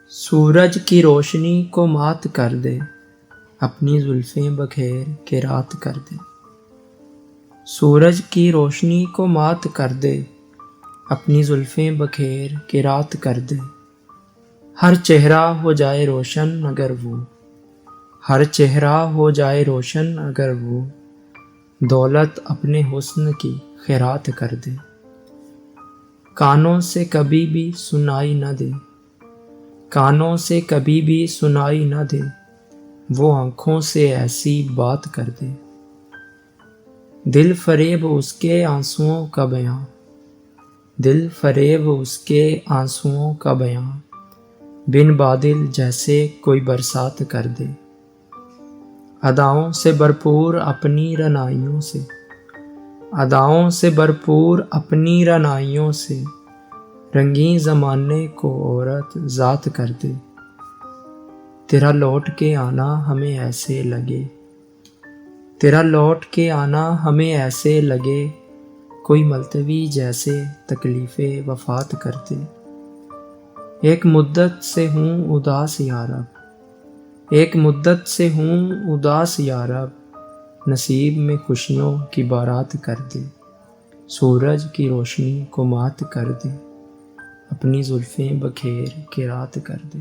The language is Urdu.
سورج کی روشنی کو مات کر دے، اپنی زلفیں بکھیر کے رات کر دے۔ سورج کی روشنی کو مات کر دے، اپنی زلفیں بکھیر کے رات کر دے۔ ہر چہرہ ہو جائے روشن اگر وہ، ہر چہرہ ہو جائے روشن اگر وہ، دولت اپنے حسن کی خیرات کر دے۔ کانوں سے کبھی بھی سنائی نہ دے، کانوں سے کبھی بھی سنائی نہ دے، وہ آنکھوں سے ایسی بات کر دے۔ دل فریب اس کے آنسوؤں کا بیاں، دل فریب اس کے آنسوؤں کا بیاں، بن بادل جیسے کوئی برسات کر دے۔ اداؤں سے بھرپور اپنی رعنائیوں سے، اداؤں سے بھرپور اپنی رعنائیوں سے، رنگیں زمانے کو عورت ذات کر دے۔ تیرا لوٹ کے آنا ہمیں ایسے لگے، تیرا لوٹ کے آنا ہمیں ایسے لگے، کوئی ملتوی جیسے تکلیف وفات کر دے۔ ایک مدت سے ہوں اداس یا رب، ایک مدت سے ہوں اداس یا رب، نصیب میں خوشیوں کی بارات کر دے۔ سورج کی روشنی کو مات کر دے، اپنی زلفیں بکھیر کے رات کر دے۔